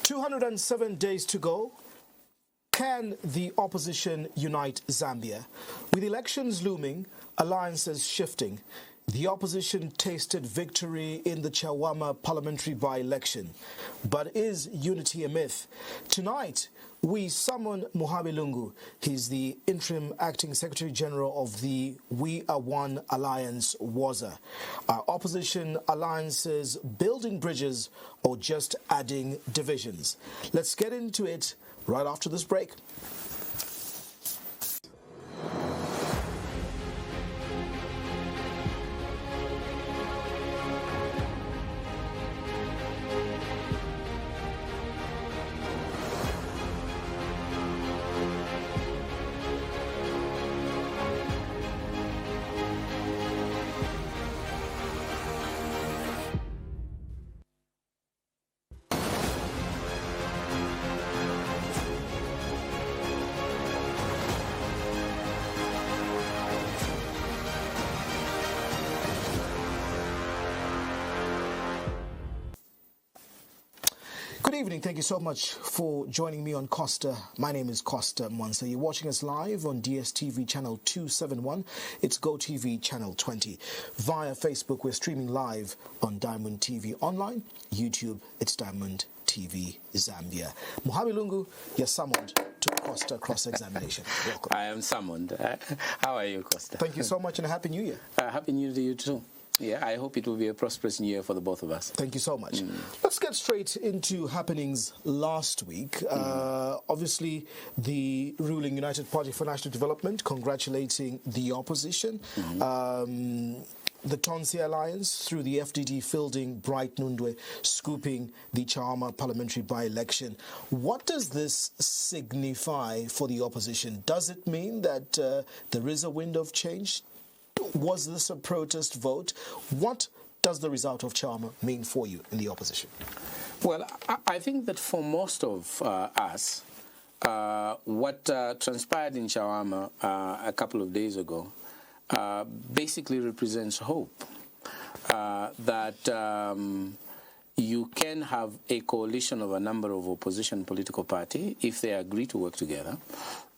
207 days to go. Can the opposition unite Zambia? With elections looming, alliances shifting, the opposition tasted victory in the Chawama parliamentary by-election. But is unity a myth? Tonight, we summon Muhabi Lungu. He's the interim acting Secretary General of the We Are One Alliance, WOZA. Are opposition alliances building bridges or just adding divisions? Let's get into it right after this break. Good evening. Thank you so much for joining me on Costa. My name is Costa Mwansa. You're watching us live on DSTV channel 271. It's GoTV channel 20. Via Facebook, we're streaming live on Diamond TV Online. YouTube, it's Diamond TV Zambia. Muhabi Lungu, you're summoned to Costa Cross-Examination. Welcome. I am summoned. How are you, Costa? Thank you so much and a Happy New Year. Happy New Year to you too. Yeah, I hope it will be a prosperous new year for the both of us. Thank you so much. Let's get straight into happenings last week. Obviously, the ruling United Party for National Development congratulating the opposition. The Tonsi Alliance, through the FDD fielding Bright Nundwe, scooping the Chawama parliamentary by-election. What does this signify for the opposition? Does it mean that there is a wind of change? Was this a protest vote? What does the result of Chawama mean for you in the opposition? Well, I think that for most of us, what transpired in Chawama a couple of days ago basically represents hope that you can have a coalition of a number of opposition political parties if they agree to work together,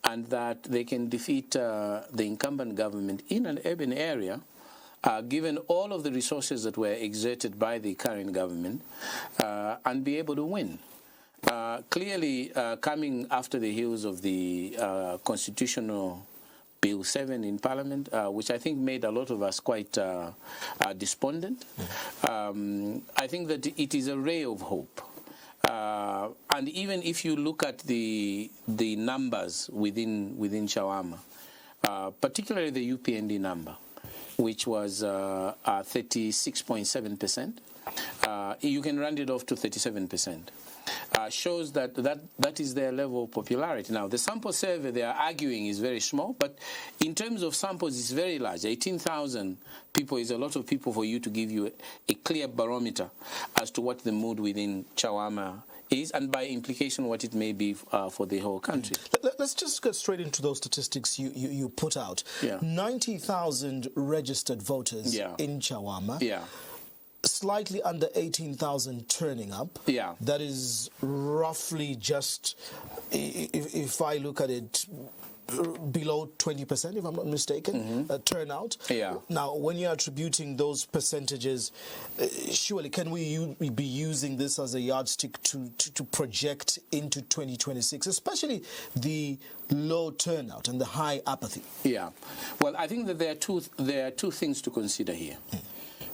and that they can defeat the incumbent government in an urban area, given all of the resources that were exerted by the current government, and be able to win. Clearly, coming after the heels of the Constitutional Bill 7 in Parliament, which I think made a lot of us quite despondent, I think that it is a ray of hope. And even if you look at the numbers within Chawama, particularly the UPND number, which was 36.7%, you can round it off to 37%. Shows that is their level of popularity. Now, the sample survey they are arguing is very small, but in terms of samples, it's very large. 18,000 people is a lot of people for you to give you a clear barometer as to what the mood within Chawama is, and by implication, what it may be for the whole country. Let's just get straight into those statistics you put out. 90,000 registered voters in Chawama. Slightly under 18,000 turning up. That is roughly just, if I look at it, below 20%, if I'm not mistaken, turnout. Now, when you're attributing those percentages, surely can we be using this as a yardstick to project into 2026, especially the low turnout and the high apathy? Well, I think that there are two things to consider here.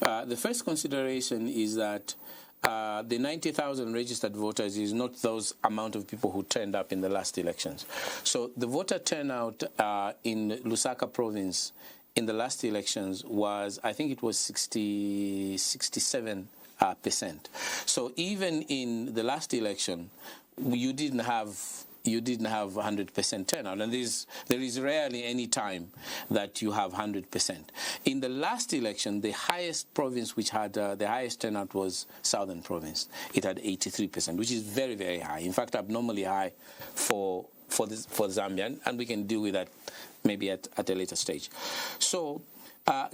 The first consideration is that the 90,000 registered voters is not those amount of people who turned up in the last elections. So the voter turnout in Lusaka province in the last elections was, I think it was 67%. So even in the last election, you didn't have 100% turnout, and there is rarely any time that you have 100%. In the last election, the highest province which had the highest turnout was Southern Province. It had 83%, which is very, very high. In fact, abnormally high for Zambia, and we can deal with that maybe at a later stage. So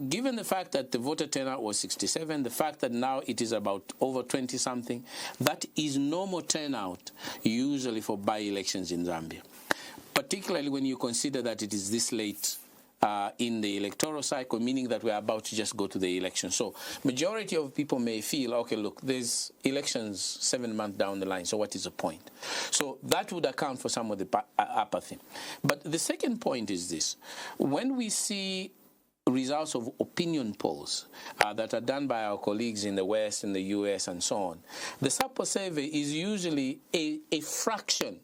given the fact that the voter turnout was 67, the fact that now it is about over 20-something, that is normal turnout usually for by-elections in Zambia, particularly when you consider that it is this late in the electoral cycle, meaning that we're about to just go to the election. So majority of people may feel, okay, look, there's elections 7 months down the line, so what is the point? So that would account for some of the apathy. But the second point is this. When we see results of opinion polls that are done by our colleagues in the West, in the US, and so on, the sample survey is usually a fraction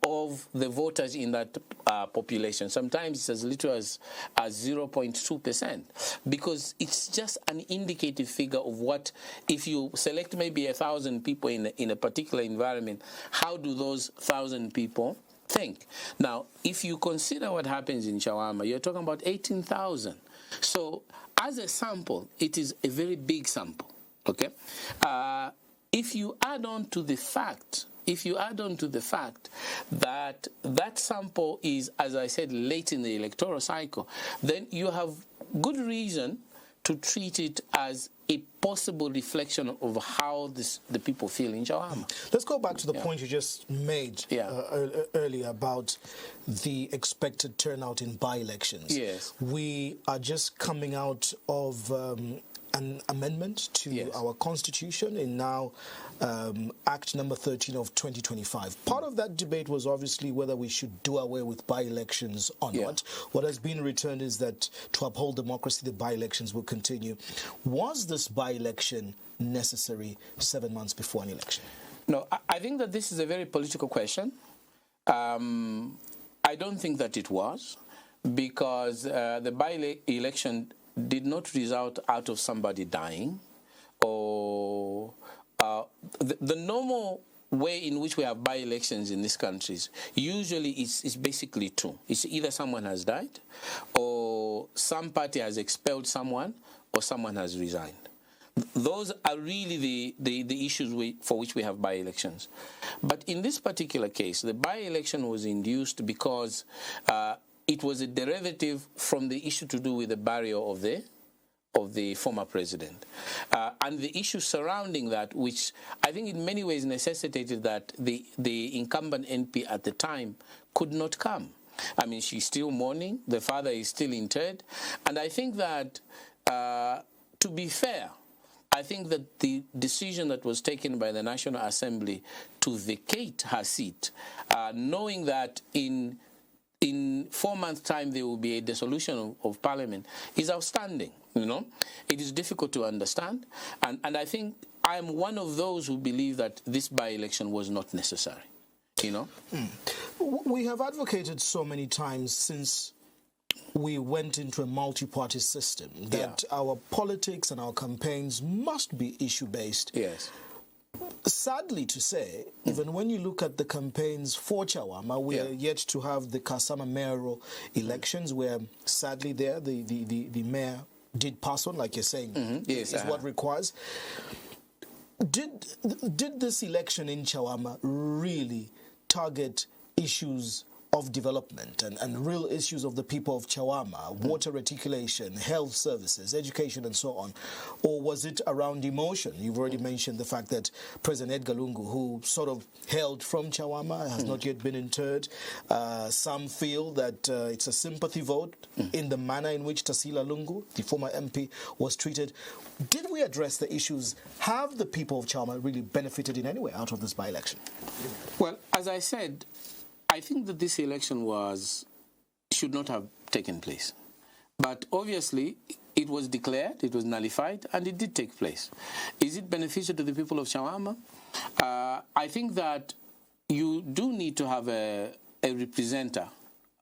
of the voters in that population. Sometimes it's as little as 0.2%, because it's just an indicative figure of what, if you select maybe 1,000 people in a particular environment, how do those 1,000 people think? Now, if you consider what happens in Chawama, you're talking about 18,000. So as a sample, it is a very big sample, okay? If you add on to the fact that that sample is, as I said, late in the electoral cycle, then you have good reason to treat it as a possible reflection of how the people feel in Chawama. Let's go back to the point you just made earlier about the expected turnout in by-elections. Yes. We are just coming out of an amendment to our constitution in now Act number 13 of 2025. Part of that debate was obviously whether we should do away with by-elections or not. What has been returned is that to uphold democracy, the by-elections will continue. Was this by-election necessary 7 months before an election? No, I think that this is a very political question. I don't think that it was, because the by-election did not result out of somebody dying, or the normal way in which we have by-elections in these countries usually is basically two. It's either someone has died, or some party has expelled someone, or someone has resigned. Those are really the issues for which we have by-elections. But in this particular case, the by-election was induced because it was a derivative from the issue to do with the burial of the former president. And the issue surrounding that, which I think in many ways necessitated that the incumbent MP at the time could not come. I mean, she's still mourning, the father is still interred, and I think that, to be fair, I think that the decision that was taken by the National Assembly to vacate her seat, knowing that in 4 months' time there will be a dissolution of Parliament, is outstanding. You know, it is difficult to understand, and I think I am one of those who believe that this by-election was not necessary. You know, we have advocated so many times since we went into a multi-party system that our politics and our campaigns must be issue-based. Yes. Sadly to say, even when you look at the campaigns for Chawama, we are yet to have the Kasama mayoral elections, where sadly there the mayor did pass on, like you're saying, is what requires. Did this election in Chawama really target issues of development and real issues of the people of Chawama, water reticulation, health services, education, and so on? Or was it around emotion? You've already mentioned the fact that President Edgar Lungu, who sort of hailed from Chawama, has not yet been interred. Some feel that it's a sympathy vote in the manner in which Tasila Lungu, the former MP, was treated. Did we address the issues? Have the people of Chawama really benefited in any way out of this by-election? Well, as I said, I think that this election should not have taken place. But obviously, it was declared, it was nullified, and it did take place. Is it beneficial to the people of Chawama? I think that you do need to have a representative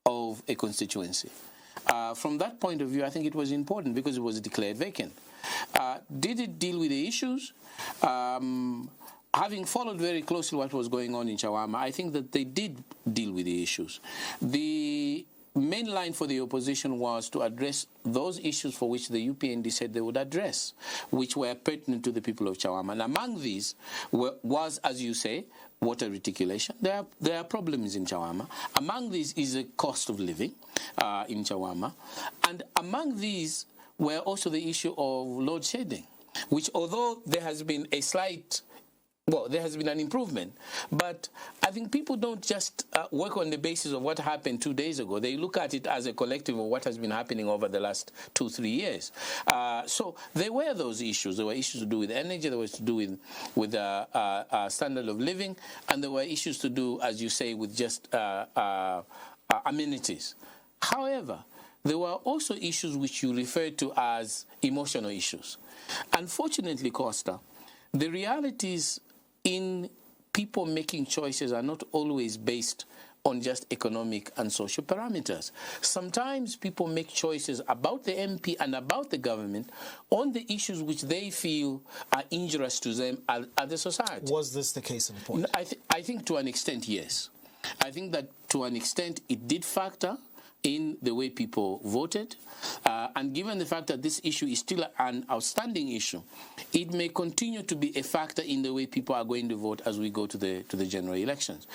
of a constituency. From that point of view, I think it was important because it was declared vacant. Did it deal with the issues? Having followed very closely what was going on in Chawama, I think that they did deal with the issues. The main line for the opposition was to address those issues for which the UPND said they would address, which were pertinent to the people of Chawama. And among these was, as you say, water reticulation. There are problems in Chawama. Among these is the cost of living in Chawama. And among these were also the issue of load shedding, which although there has been a slight, well, there has been an improvement, but I think people don't just work on the basis of what happened 2 days ago. They look at it as a collective of what has been happening over the last 2-3 years. So there were those issues. There were issues to do with energy, there was to do with standard of living, and there were issues to do, as you say, with just amenities. However, there were also issues which you referred to as emotional issues. Unfortunately, Costa, the realities in people making choices are not always based on just economic and social parameters. Sometimes people make choices about the MP and about the government on the issues which they feel are injurious to them as a society. Was this the case in point? I think to an extent, yes. I think that to an extent it did factor in the way people voted, and given the fact that this issue is still an outstanding issue, it may continue to be a factor in the way people are going to vote as we go to the general elections.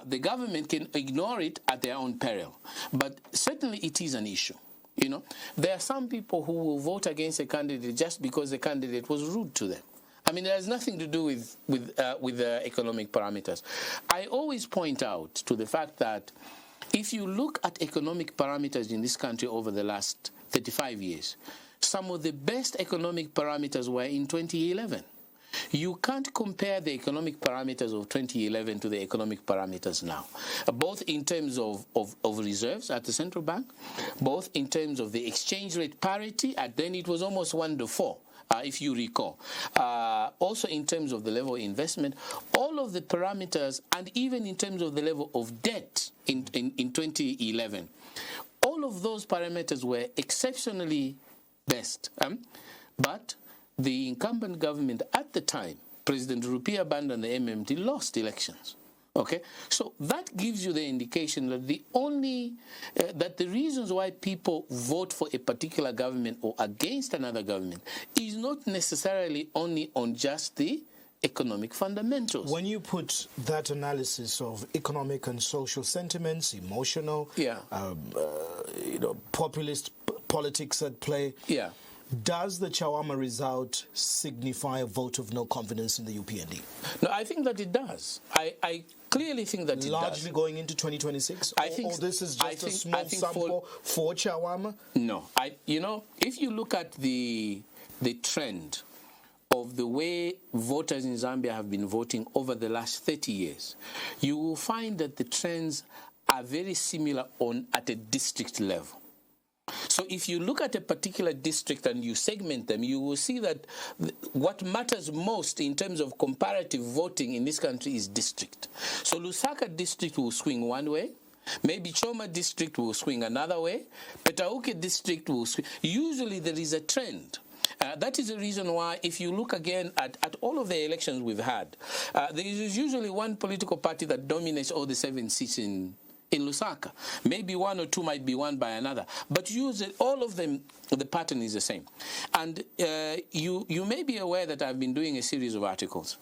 The government can ignore it at their own peril, but certainly it is an issue. You know, there are some people who will vote against a candidate just because the candidate was rude to them. I mean, it has nothing to do with economic parameters. I always point out to the fact that if you look at economic parameters in this country over the last 35 years, some of the best economic parameters were in 2011. You can't compare the economic parameters of 2011 to the economic parameters now, both in terms of reserves at the central bank, both in terms of the exchange rate parity, and then it was almost 1-4. If you recall. Also in terms of the level of investment, all of the parameters, and even in terms of the level of debt in 2011, all of those parameters were exceptionally best. But the incumbent government at the time, President Rupiah Banda and the MMT, lost elections. Okay, so that gives you the indication that the reasons why people vote for a particular government or against another government is not necessarily only on just the economic fundamentals. When you put that analysis of economic and social sentiments, emotional, populist politics at play, does the Chawama result signify a vote of no confidence in the UPND? No, I think that it does. I clearly think that it does. Largely going into 2026? Or this is just a small sample for Chawama? No. If you look at the trend of the way voters in Zambia have been voting over the last 30 years, you will find that the trends are very similar at a district level. So if you look at a particular district and you segment them, you will see that what matters most in terms of comparative voting in this country is district. So Lusaka district will swing one way, maybe Choma district will swing another way, Petauke district will swing. Usually there is a trend. That is the reason why, if you look again at all of the elections we've had, there is usually one political party that dominates all the 7 seats in Lusaka. Maybe 1 or 2 might be won by another, but usually all of them, the pattern is the same. And you may be aware that I've been doing a series of articles,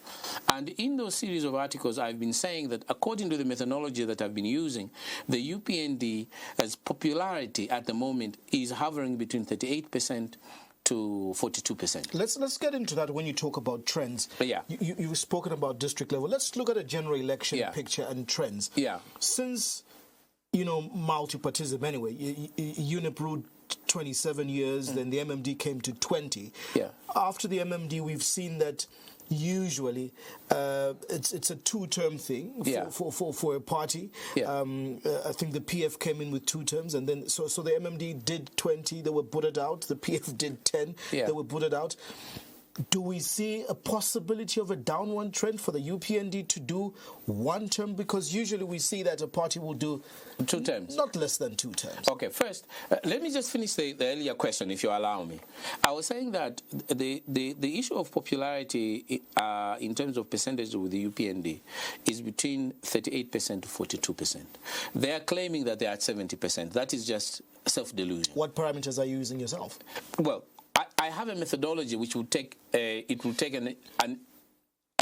and in those series of articles I've been saying that according to the methodology that I've been using, the UPND as popularity at the moment is hovering between 38% to 42%. Let's get into that when you talk about trends. You've spoken about district level. Let's look at a general election picture and trends. Since multi-partism anyway, UNIP ruled 27 years, then the MMD came to 20. After the MMD, we've seen that usually it's a 2-term thing for a party. I think the PF came in with 2 terms, and then so the MMD did 20, they were booted out. The PF did 10, they were booted out. Do we see a possibility of a downward trend for the UPND to do 1 term? Because usually we see that a party will do 2 terms. Not less than 2 terms. Okay, first, let me just finish the earlier question, if you allow me. I was saying that the issue of popularity in terms of percentage with the UPND is between 38% to 42%. They are claiming that they are at 70%. That is just self-delusion. What parameters are you using yourself? Well, I have a methodology which will take a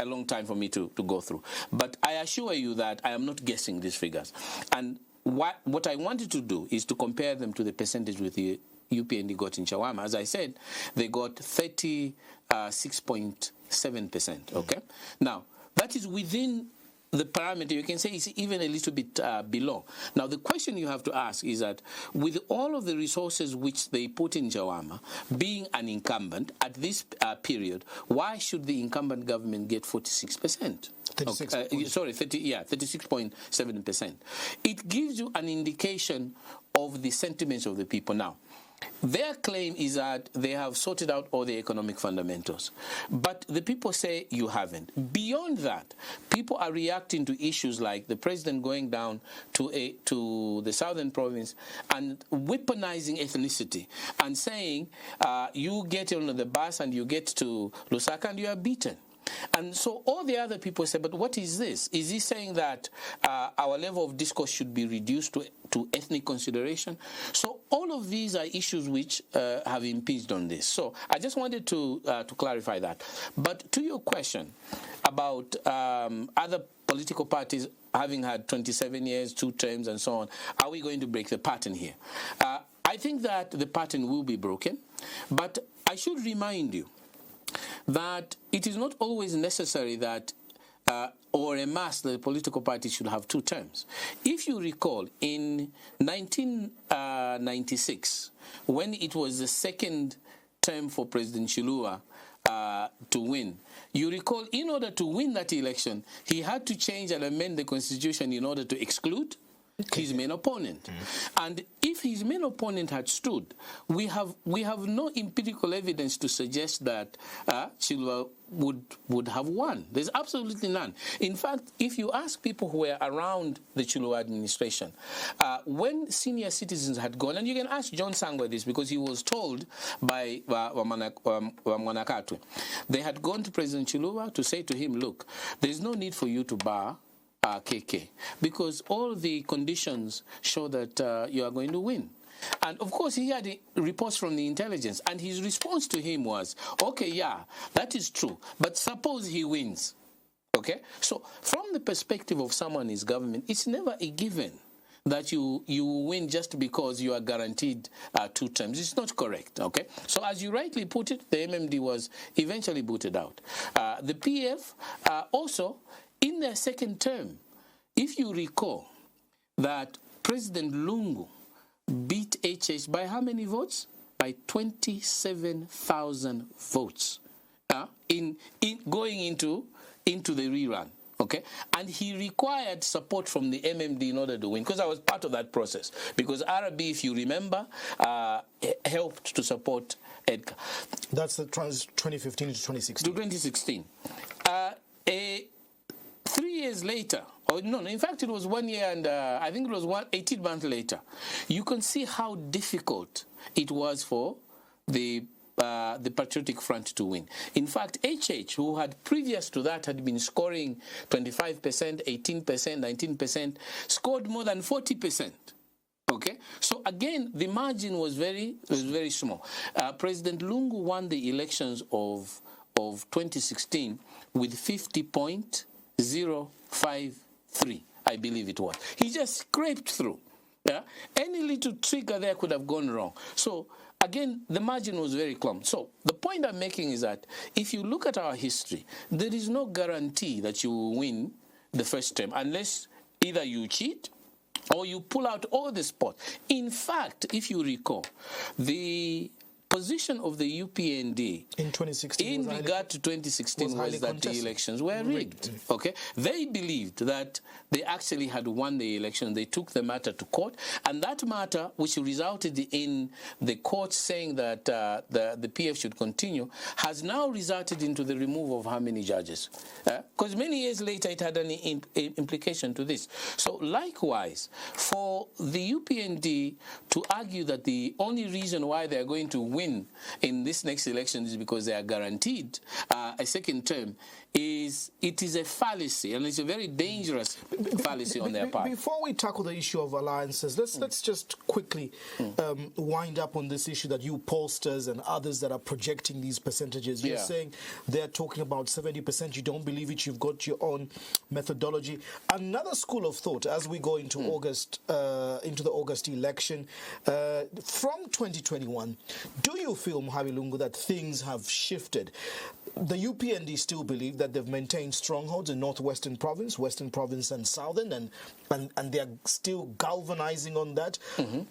long time for me to go through. But I assure you that I am not guessing these figures. And what I wanted to do is to compare them to the percentage with the UPND got in Chawama. As I said, they got 36.7%. Okay? Now, that is within the parameter. You can say it's even a little bit below. Now, the question you have to ask is that with all of the resources which they put in Chawama, being an incumbent at this period, why should the incumbent government get 46%? 36.7%. It gives you an indication of the sentiments of the people. Now, their claim is that they have sorted out all the economic fundamentals. But the people say you haven't. Beyond that, people are reacting to issues like the president going down to the southern province and weaponizing ethnicity and saying you get on the bus and you get to Lusaka and you are beaten. And so all the other people say, but what is this? Is he saying that our level of discourse should be reduced to ethnic consideration? So all of these are issues which have impinged on this. So I just wanted to clarify that. But to your question about other political parties having had 27 years, 2 terms, and so on, are we going to break the pattern here? I think that the pattern will be broken, but I should remind you that it is not always necessary that or a must that the political party should have 2 terms. If you recall, in 1996, when it was the second term for President Chilua to win, you recall, in order to win that election, he had to change and amend the constitution in order to exclude his main opponent. And if his main opponent had stood, we have no empirical evidence to suggest that Chilua would have won. There's absolutely none. In fact, if you ask people who were around the Chilua administration, when senior citizens had gone, and you can ask John Sangwa this because he was told by Mwanakatwe, they had gone to President Chilua to say to him, look, there's no need for you to bar KK, because all the conditions show that you are going to win. And of course, he had reports from the intelligence, and his response to him was, okay, yeah, that is true, but suppose he wins. Okay? So from the perspective of someone in his government, it's never a given that you win just because you are guaranteed 2 terms. It's not correct, okay? So as you rightly put it, the MMD was eventually booted out. The PF also, in their second term, if you recall that President Lungu beat HH by how many votes? By 27,000 votes in going into the rerun. Okay, and he required support from the MMD in order to win, because I was part of that process. Because RB, if you remember, helped to support Edgar. That's the 2015 to 2016. To 2016. 3 years later, or no, in fact, it was 1 year and I think it was 18 months later. You can see how difficult it was for the Patriotic Front to win. In fact, HH, who had previous to that had been scoring 25%, 18%, 19%, scored more than 40%. Okay, so again, the margin was very small. President Lungu won the elections of 2016 with 50.053, I believe it was. He just scraped through. Yeah, any little trigger there could have gone wrong. So again, the margin was very close. So the point I'm making is that if you look at our history, there is no guarantee that you will win the first term unless either you cheat or you pull out all the spots. In fact, if you recall, the position of the UPND in 2016 in regard to 2016 was that the elections were rigged. Okay, they believed that they actually had won the election. They took the matter to court, and that matter, which resulted in the court saying that the PF should continue, has now resulted into the removal of how many judges? Because many years later it had an implication to this. So likewise, for the UPND to argue that the only reason why they are going to win win in this next election is because they are guaranteed a second term is a fallacy, and it's a very dangerous fallacy on their part. Before we tackle the issue of alliances, let's just quickly wind up on this issue that you pollsters and others that are projecting these percentages. You're saying they're talking about 70%. You don't believe it. You've got your own methodology. Another school of thought as we go into August, into the August election from 2021. Do you feel, Muhabi Lungu, that things have shifted? The UPND still believe that they've maintained strongholds in Northwestern Province, Western Province and Southern, and they're still galvanizing on that.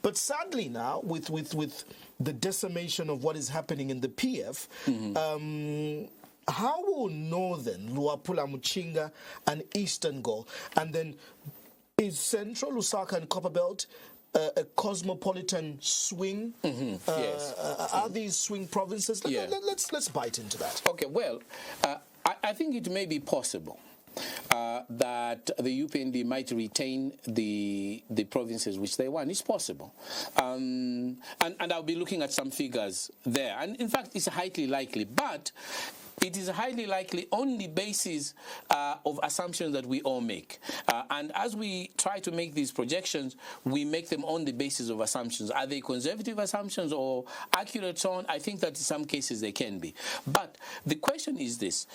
But sadly now, with the decimation of what is happening in the PF, how will Northern, Luapula, Muchinga and Eastern go? And then is Central, Lusaka and Copperbelt a cosmopolitan swing? Yes. Are these swing provinces? Let's bite into that. Okay, well, I think it may be possible that the UPND might retain the provinces which they want. It's possible. And I'll be looking at some figures there. And in fact, it's highly likely. But it is highly likely on the basis of assumptions that we all make. And as we try to make these projections, we make them on the basis of assumptions. Are they conservative assumptions or accurate on? I think that in some cases they can be. But the question is this.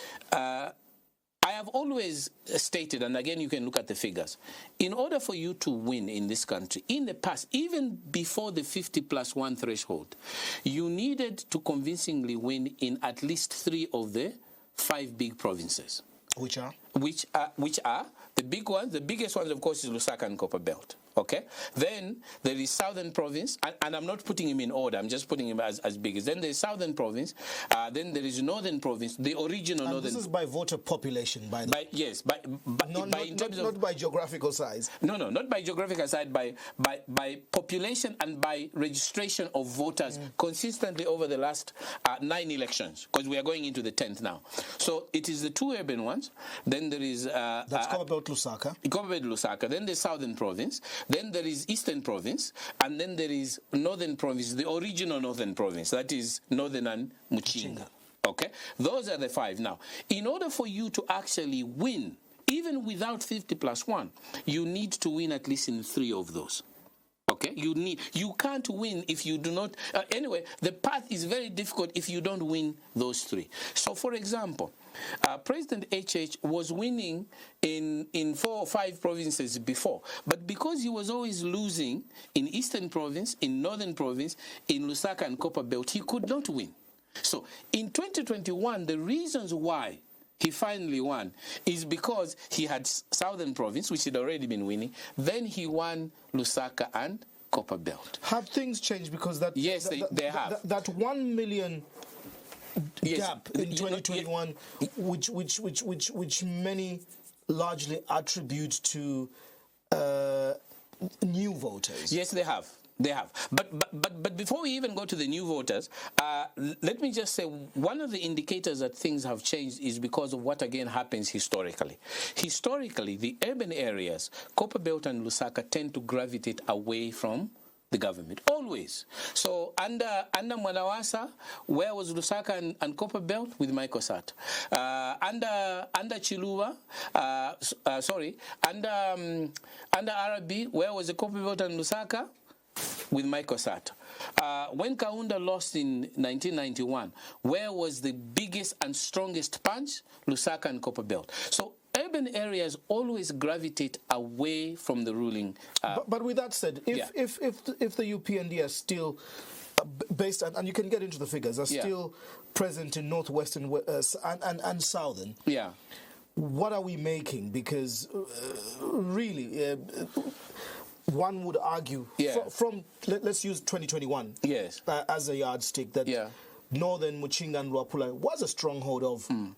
I have always stated, and again you can look at the figures, in order for you to win in this country, in the past, even before the 50+1 threshold, you needed to convincingly win in at least 3 of the 5 big provinces. Which are? Which are the big ones. The biggest ones, of course, is Lusaka and Copperbelt. Okay? Then there is Southern Province, and I'm not putting him in order, I'm just putting him as big as. Then there is Southern Province, then there is Northern Province, the original and Northern. This is by voter population, by the way. Yes, not by geographical size. No, not by geographical size, by population and by registration of voters consistently over the last 9 elections, because we are going into the 10th now. So it is the 2 urban ones, then there is... That's Copperbelt, Lusaka. Copperbelt, Lusaka, then the Southern Province, then there is Eastern Province, and then there is Northern Province, the original Northern Province, that is Northern and Muchinga. Okay? Those are the 5. Now, in order for you to actually win, even without 50+1, you need to win at least in 3 of those. Okay, you can't win if you do not. Anyway, the path is very difficult if you don't win those 3. So, for example, President HH was winning in 4 or 5 provinces before, but because he was always losing in Eastern Province, in Northern Province, in Lusaka and Copperbelt, he could not win. So, in 2021, the reasons why he finally won is because he had Southern Province, which had already been winning. Then he won Lusaka and Copperbelt. Have things changed? Because that yes, they have. That 1 million gap in 2021, which many largely attribute to new voters. Yes, they have. They have. But before we even go to the new voters, let me just say one of the indicators that things have changed is because of what again happens historically. Historically, the urban areas, Copperbelt and Lusaka, tend to gravitate away from the government, always. So under Mwanawasa, where was Lusaka and Copperbelt? With Michael Sata. Under Chiluba, under Arabi, where was the Copperbelt and Lusaka? With Michael Sata. When Kaunda lost in 1991, where was the biggest and strongest punch? Lusaka and Copperbelt. So urban areas always gravitate away from the ruling. But with that said, if the UPND are still based, and you can get into the figures, are still present in Northwestern and Southern, what are we making? Because really... one would argue from let's use 2021 as a yardstick that Northern Muchinga and Luapula was a stronghold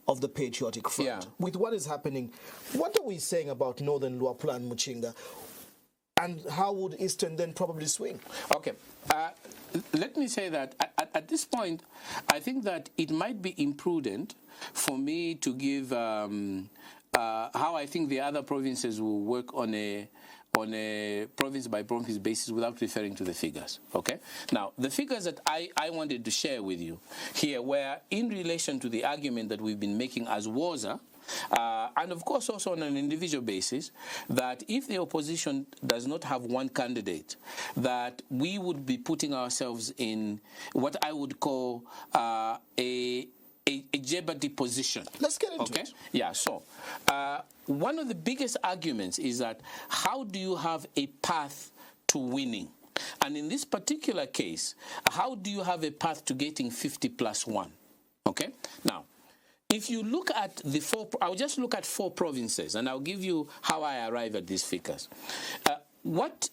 of the Patriotic Front. With what is happening, what are we saying about Northern Luapula and Muchinga, and how would Eastern then probably swing? Okay, let me say that at this point, I think that it might be imprudent for me to give how I think the other provinces will work on on a province-by-province basis without referring to the figures, okay? Now, the figures that I wanted to share with you here were in relation to the argument that we've been making as WOZA, and of course also on an individual basis, that if the opposition does not have one candidate, that we would be putting ourselves in what I would call a jeopardy position. Let's get into it. Yeah, so one of the biggest arguments is that how do you have a path to winning? And in this particular case, how do you have a path to getting 50+1? Okay? Now, if you look at the I'll just look at 4 provinces, and I'll give you how I arrive at these figures. What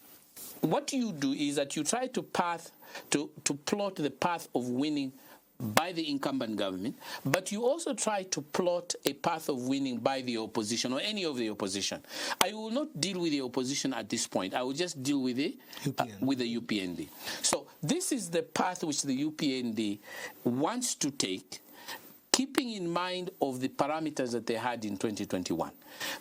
you do is that you try to plot the path of winning by the incumbent government, but you also try to plot a path of winning by the opposition or any of the opposition. I will not deal with the opposition at this point. I will just deal with the UPND. So this is the path which the UPND wants to take, keeping in mind of the parameters that they had in 2021.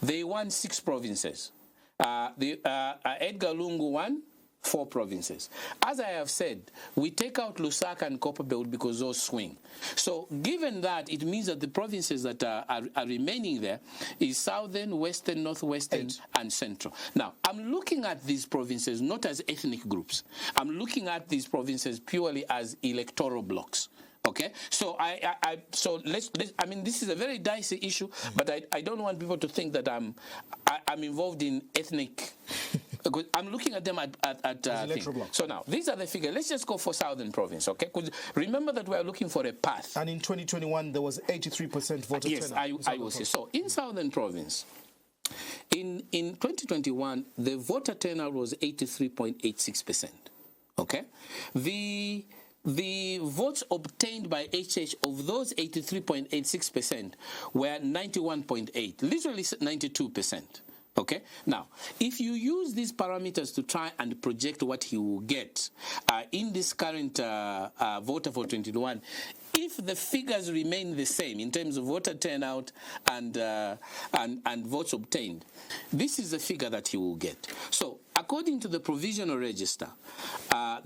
They won 6 provinces. Edgar Lungu won 4 provinces. As I have said, we take out Lusaka and Copperbelt because those swing. So given that, it means that the provinces that are remaining there is Southern, Western, Northwestern, and Central. Now, I'm looking at these provinces not as ethnic groups. I'm looking at these provinces purely as electoral blocks. Okay, so so let's I mean, this is a very dicey issue, but I don't want people to think that I'm involved in ethnic. I'm looking at them at electoral blocks. So now these are the figures. Let's just go for Southern Province, okay? Because remember that we are looking for a path. And in 2021 there was 83% voter turnout. Yes, I will say so. In Southern Province, in 2021 the voter turnout was 83.86%. Okay, the votes obtained by HH of those 83.86% were 91.8, literally 92%. Okay? Now, if you use these parameters to try and project what he will get in this current voter for 2021, if the figures remain the same in terms of voter turnout and votes obtained, this is the figure that he will get. So, according to the provisional register,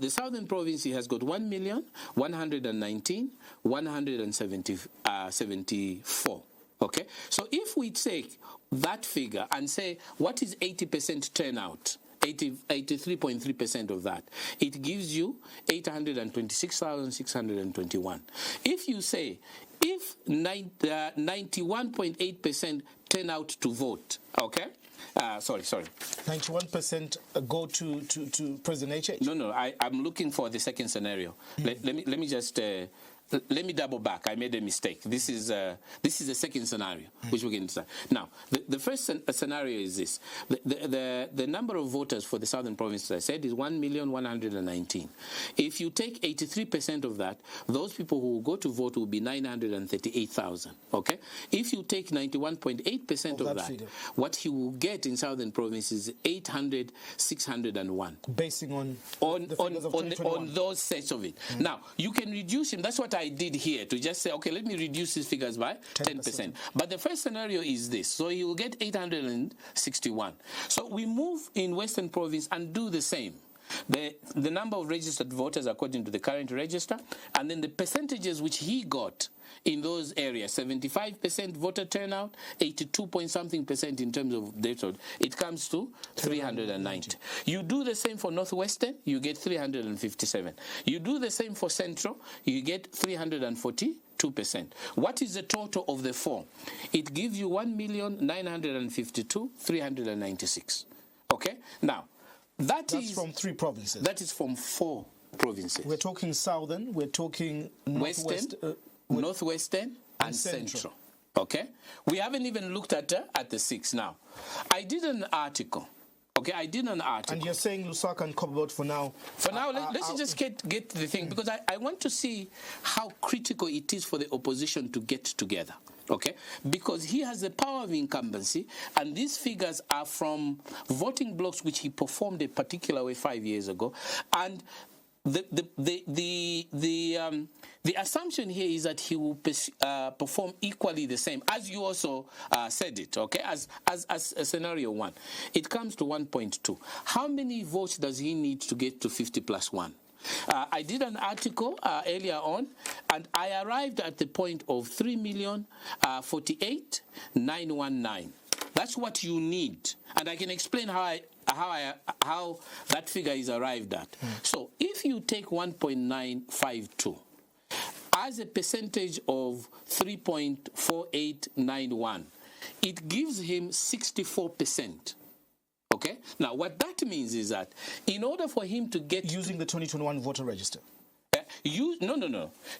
the Southern Province has got 1,119,174. Okay, so if we take that figure and say what is 80% turnout, 83.3% of that, it gives you 826,621. If you say if 91.8% turn out to vote, okay. Sorry. 91% go to President HH. No. I'm looking for the second scenario. Let me just. Let me double back. I made a mistake. This is the second scenario, which we can decide. Now, the first scenario is this: the number of voters for the Southern Province, as I said, is 1,119,000. If you take 83% of that, those people who will go to vote will be 938,000. Okay. If you take 91.8% of that, what he will get in Southern Province is 800,601. Basing on those sets of it. Now, you can reduce him. That's what I did here, to just say, okay, let me reduce these figures by 10%. But the first scenario is this. So you will get 861. So we move in Western Province and do the same. The number of registered voters according to the current register, and then the percentages which he got in those areas, 75% voter turnout, 82-point-something% in terms of data, it comes to 390. You do the same for Northwestern, you get 357. You do the same for Central, you get 342%. What is the total of the 4? It gives you 1,952,396. Okay? Now, that's from 3 provinces. That is from 4 provinces. We're talking Southern, we're talking Northwestern, and Central. Okay? We haven't even looked at the 6 now. I did an article. Okay, I did an article. And you're saying Lusaka and Copperbelt for now? For now, let's just get the thing, because I want to see how critical it is for the opposition to get together. Okay, because he has the power of incumbency, and these figures are from voting blocks which he performed a particular way 5 years ago, and the assumption here is that he will perform equally the same, as you also said it, okay, as scenario 1. It comes to 1.2. How many votes does he need to get to 50 plus 1? I did an article earlier on, and I arrived at the point of 3,048,919. That's what you need, and I can explain how that figure is arrived at. So if you take 1.952 as a percentage of 3.4891, it gives him 64%. Okay? Now, what that means is that in order for him to get... Using the 2021 voter register? No.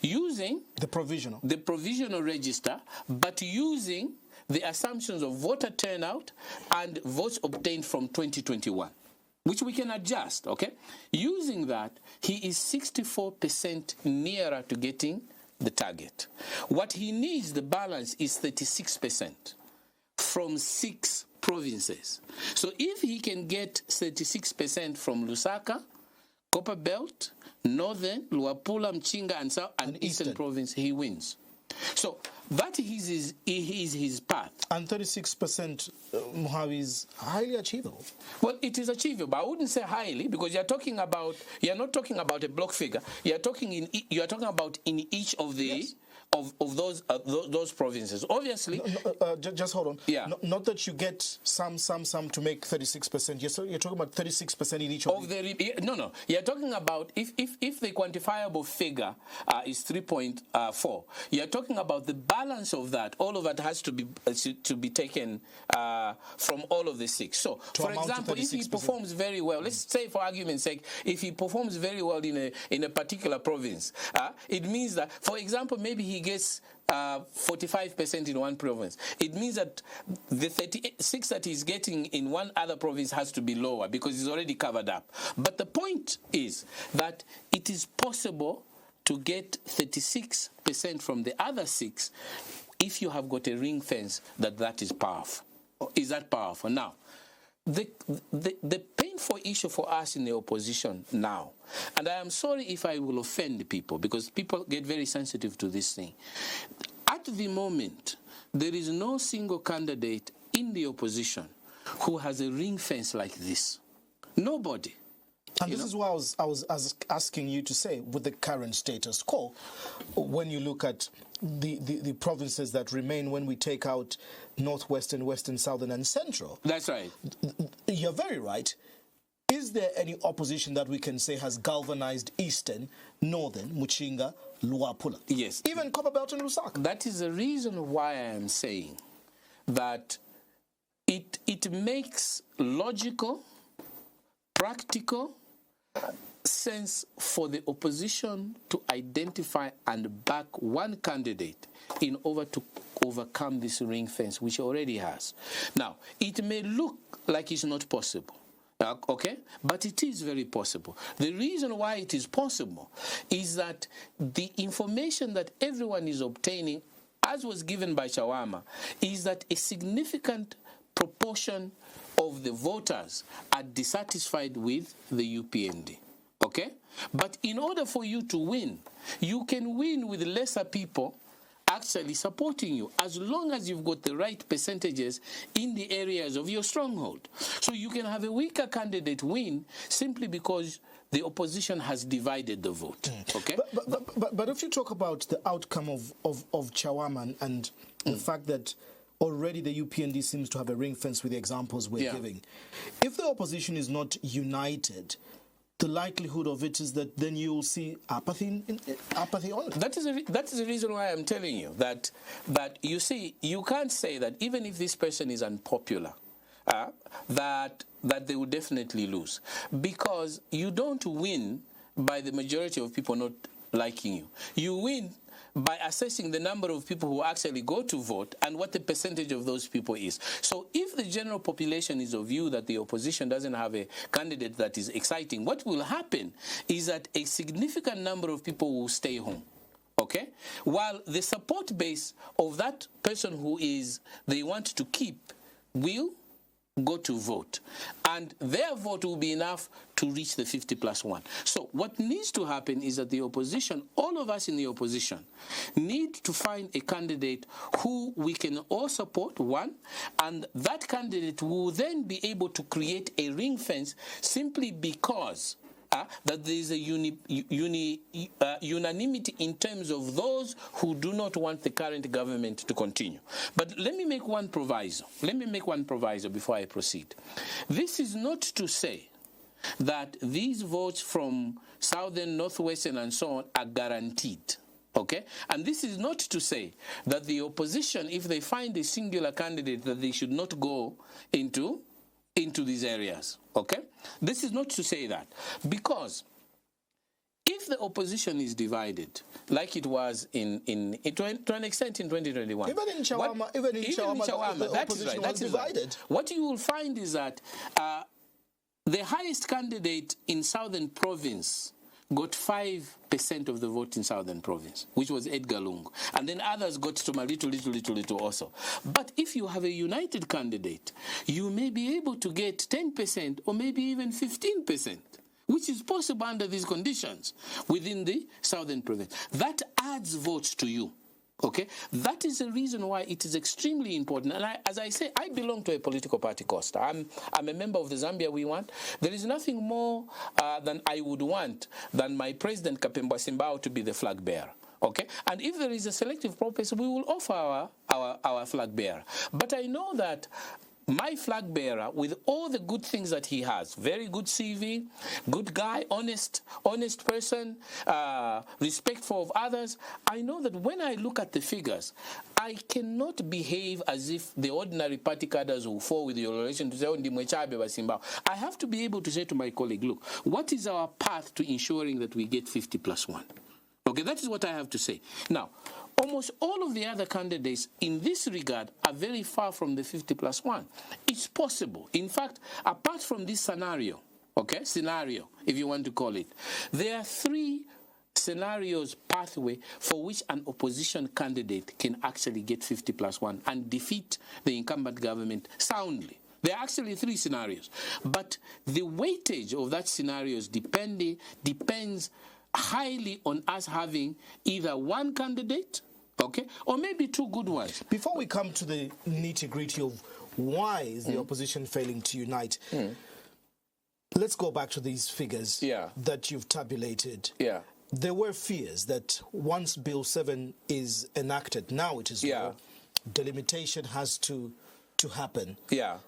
Using... The provisional? The provisional register, but using the assumptions of voter turnout and votes obtained from 2021, which we can adjust, okay? Using that, he is 64% nearer to getting the target. What he needs, the balance, is 36% from 6 provinces. So if he can get 36% from Lusaka, Copper Belt, Northern, Luapula, Mchinga, and Eastern Province, he wins. So that is his path. And 36%, Muhabi, is highly achievable. Well, it is achievable. I wouldn't say highly, because you're not talking about a block figure. You're talking about in each of the... Yes. Of those provinces, obviously. Just hold on. Yeah. Not that you get some to make 36%. You're talking about 36% in each of the. No. You're talking about if the quantifiable figure is 3.4. You're talking about the balance of that. All of that has to be taken from all of the 6. So, for example, if he performs very well, let's say for argument's sake, if he performs very well in a particular province, it means that, for example, maybe he gets 45% in one province. It means that the 36 that he's getting in one other province has to be lower because he's already covered up. But the point is that it is possible to get 36% from the other 6 if you have got a ring fence that is powerful. Is that powerful? Now, the painful issue for us in the opposition now, and I am sorry if I will offend people because people get very sensitive to this thing. At the moment, there is no single candidate in the opposition who has a ring fence like this. Nobody. And this is why I was asking you to say, with the current status quo, when you look at the provinces that remain, when we take out Northwestern, Western, Southern, and Central. That's right. You're very right. Is there any opposition that we can say has galvanized Eastern, Northern, Muchinga, Luapula? Yes. Even Copperbelt and Lusaka? That is the reason why I am saying that it makes logical, practical sense for the opposition to identify and back one candidate in order to overcome this ring fence, which already has. Now, it may look like it's not possible, okay? But it is very possible. The reason why it is possible is that the information that everyone is obtaining, as was given by Chawama, is that a significant proportion of the voters are dissatisfied with the UPND. Okay? But in order for you to win, you can win with lesser people actually supporting you as long as you've got the right percentages in the areas of your stronghold. So you can have a weaker candidate win simply because the opposition has divided the vote. Okay? But if you talk about the outcome of Chawama and the fact that already the UPND seems to have a ring fence with the examples we're giving, if the opposition is not united, the likelihood of it is that then you will see apathy on it. That is the reason why I'm telling you that you see, you can't say that even if this person is unpopular, that they will definitely lose, because you don't win by the majority of people not liking you. You win by assessing the number of people who actually go to vote and what the percentage of those people is. So if the general population is of view that the opposition doesn't have a candidate that is exciting, what will happen is that a significant number of people will stay home. Okay? While the support base of that person who they want to keep will go to vote, and their vote will be enough to reach the 50+1. So what needs to happen is that the opposition, all of us in the opposition, need to find a candidate who we can all support, one, and that candidate will then be able to create a ring fence simply because that there is a unanimity in terms of those who do not want the current government to continue. But let me make one proviso. Let me make one proviso before I proceed. This is not to say that these votes from Southern, Northwestern, and so on are guaranteed. Okay? And this is not to say that the opposition, if they find a singular candidate, that they should not go into these areas. Okay? This is not to say that. Because if the opposition is divided, like it was to an extent in 2021. Even in Chawama, the opposition was divided. Right. What you will find is that the highest candidate in Southern Province got 5% of the vote in Southern Province, which was Edgar Lungu. And then others got to a little also. But if you have a united candidate, you may be able to get 10% or maybe even 15%, which is possible under these conditions within the Southern Province. That adds votes to you. Okay, that is the reason why it is extremely important. And as I say, I belong to a political party, Costa. I'm a member of the Zambia We Want. There is nothing more than I would want than my president, Kapembwa Simbao, to be the flag bearer. Okay, and if there is a selective process, we will offer our flag bearer. But I know that my flag bearer, with all the good things that he has, very good CV, good guy, honest person, respectful of others, I know that when I look at the figures, I cannot behave as if the ordinary party cadres will fall with your relation to say, I have to be able to say to my colleague, look, what is our path to ensuring that we get 50+1? Okay, that is what I have to say. Now, almost all of the other candidates in this regard are very far from the 50+1. It's possible. In fact, apart from this scenario, if you want to call it, there are 3 scenarios pathway for which an opposition candidate can actually get 50+1 and defeat the incumbent government soundly. There are actually 3 scenarios. But the weightage of that scenarios depends highly on us having either one candidate, okay, or maybe 2 good ones. Before we come to the nitty-gritty of why is the opposition failing to unite, let's go back to these figures that you've tabulated. Yeah. There were fears that once Bill 7 is enacted, now it is law, delimitation has to happen. Yeah.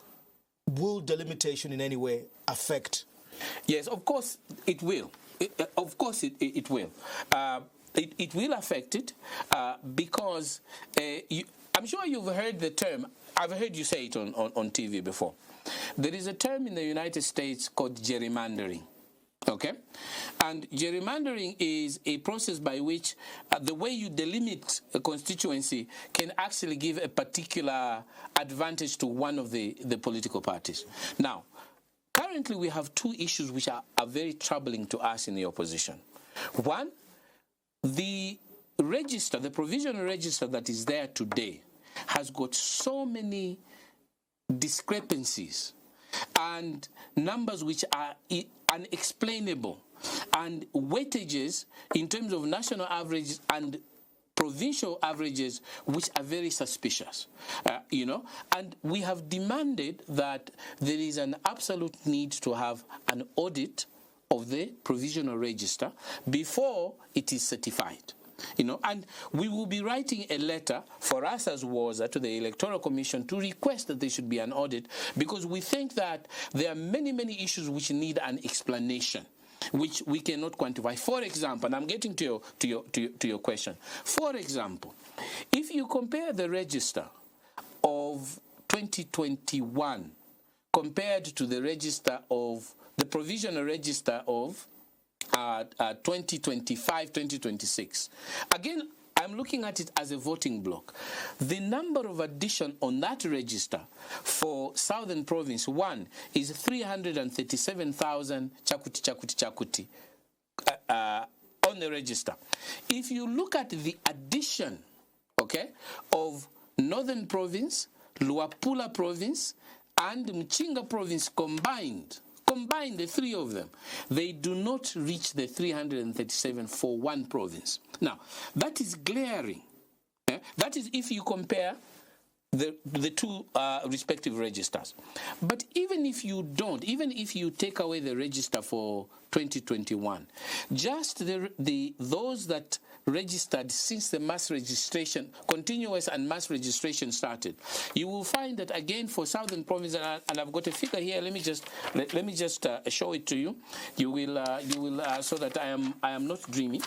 Will delimitation in any way affect? Yes, of course it will. Of course it will. It will affect it because I'm sure you've heard the term. I've heard you say it on TV before. There is a term in the United States called gerrymandering. Okay? And gerrymandering is a process by which the way you delimit a constituency can actually give a particular advantage to one of the political parties. Now, currently, we have 2 issues which are very troubling to us in the opposition. One, the register, the provisional register that is there today, has got so many discrepancies and numbers which are unexplainable, and weightages in terms of national averages and provincial averages which are very suspicious, and we have demanded that there is an absolute need to have an audit of the provisional register before it is certified. And we will be writing a letter for us as WOZA to the Electoral Commission to request that there should be an audit, because we think that there are many issues which need an explanation, which we cannot quantify. For example, and I'm getting to your question. For example, if you compare the register of 2021 compared to the register of the provisional register of 2025-2026, again, I'm looking at it as a voting block. The number of addition on that register for Southern Province 1 is 337,000 chakuti on the register. If you look at the addition, of Northern Province, Luapula Province, and Mchinga province combined, the three of them, they do not reach the 337 for one province. Now, that is glaring. That is if you compare the two respective registers. But even if you don't, even if you take away the register for 2021, just those that registered since the mass registration, continuous and mass registration started, you will find that again for southern province, and I've got a figure here. Let me just show it to you. You will so that I am not dreaming.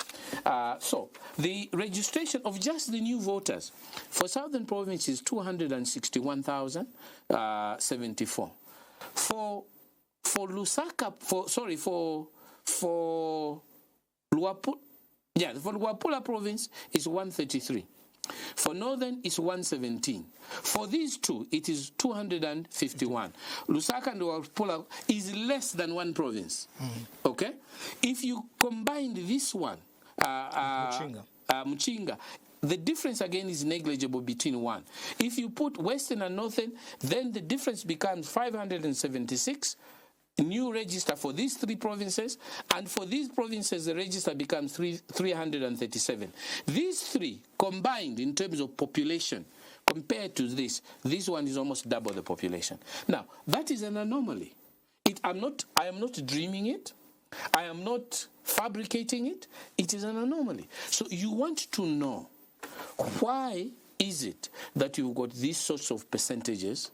So the registration of just the new voters for southern province is 261,074. For Lusaka, for Luapula. Yeah, for Luapula province is 133. For northern is 117. For these two, it is 251. Lusaka and Luapula is less than one province. Okay? If you combine this one, Mchinga, the difference again is negligible between one. If you put western and northern, then the difference becomes 576. New register for these three provinces, and for these provinces the register becomes 337. These three combined in terms of population compared to this one is almost double the population. Now that is an anomaly. I am not dreaming it. I am not fabricating it. It is an anomaly. So you want to know why is it that you've got these sorts of percentages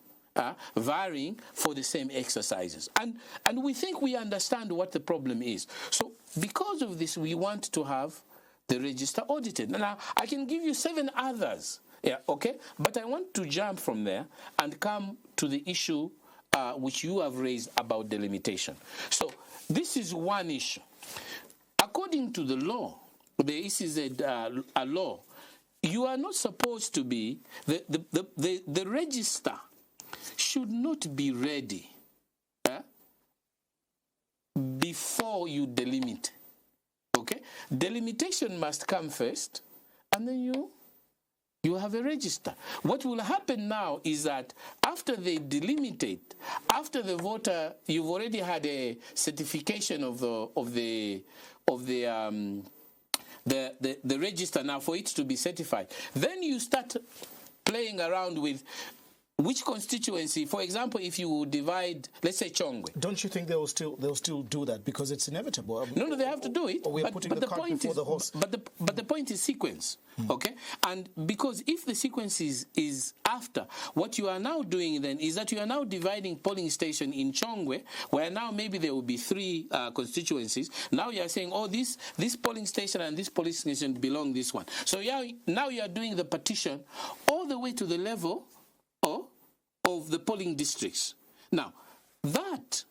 varying for the same exercises, and we think we understand what the problem is. So because of this, we want to have the register audited. Now I can give you 7 others, okay, but I want to jump from there and come to the issue which you have raised about delimitation. So this is one issue. According to the law, the ECZ a law, you are not supposed to be the register should not be ready before you delimit. Okay? Delimitation must come first, and then you have a register. What will happen now is that after they delimitate, after the voter, you've already had a certification of the register now for it to be certified. Then you start playing around with which constituency. For example, if you divide, let's say Chongwe. Don't you think they'll still do that because it's inevitable? No, they have to do it. Or we're putting the cart before the horse. But the point is sequence, okay? And because if the sequence is after, what you are now doing then is that you are now dividing polling station in Chongwe, where now maybe there will be 3 constituencies. Now you are saying, oh, this polling station and this polling station belong this one. So now you are doing the partition all the way to the level of the polling districts. Now, that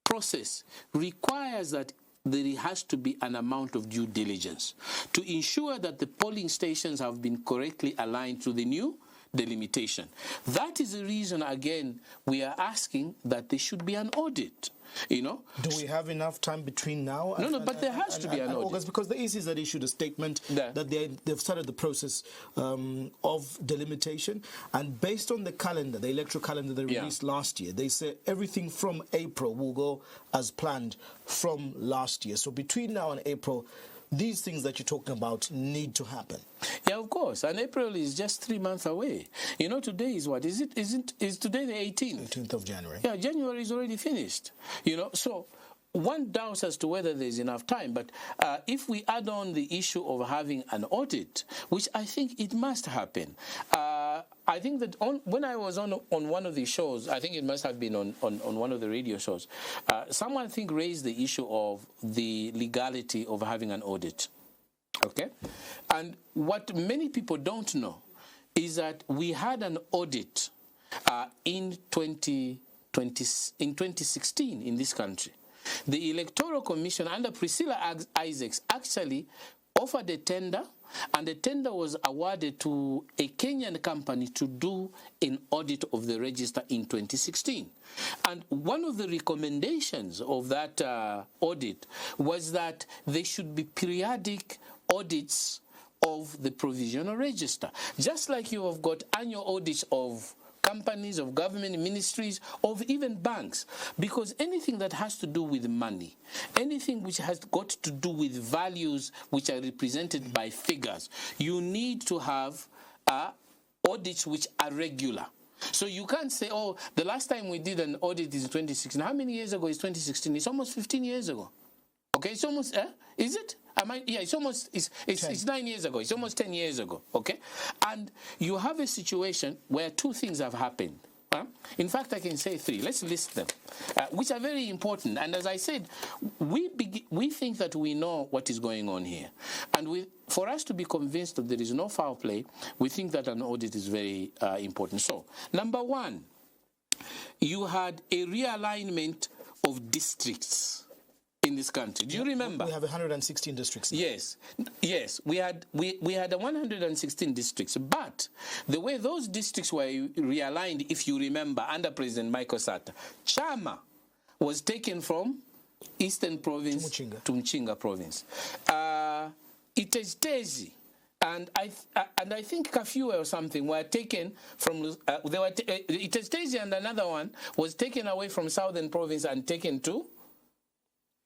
process requires that there has to be an amount of due diligence to ensure that the polling stations have been correctly aligned to the new delimitation. That is the reason, again, we are asking that there should be an audit. Do we have enough time between now and but there has to be an audit. August, because the ECZ issued a statement that they've started the process of delimitation, and based on the calendar, the electoral calendar they released last year, they say everything from April will go as planned from last year. So between now and April, these things that you're talking about need to happen. Yeah, of course. And April is just 3 months away. Today is what? Is today the 18th? 18th of January. Yeah, January is already finished. So one doubts as to whether there's enough time. But if we add on the issue of having an audit, which I think it must happen, I think that when I was on one of the shows, I think it must have been on one of the radio shows, someone raised the issue of the legality of having an audit. Okay? And what many people don't know is that we had an audit in 2016 in this country. The Electoral Commission under Priscilla Isaacs actually offered a tender, and the tender was awarded to a Kenyan company to do an audit of the register in 2016. And one of the recommendations of that audit was that there should be periodic audits of the provisional register. Just like you have got annual audits of companies, of government ministries, of even banks. Because anything that has to do with money, anything which has got to do with values which are represented by figures, you need to have audits which are regular. So you can't say, oh, the last time we did an audit is 2016. How many years ago is 2016? It's almost 15 years ago. Okay, it's almost, is it? Yeah, it's almost, it's 9 years ago. It's almost 10 years ago, okay? And you have a situation where two things have happened. In fact, I can say three. Let's list them, which are very important. And as I said, we think that we know what is going on here. And for us to be convinced that there is no foul play, we think that an audit is very important. So, number one, you had a realignment of districts in this country. Do you remember? We have 116 districts now. Yes. We had 116 districts, but the way those districts were realigned, if you remember, under President Michael Sata, Chawama was taken from Eastern Province to Mchinga Province. Iteztezi and I think Kafue or something were taken from. Iteztezi and another one was taken away from Southern Province and taken to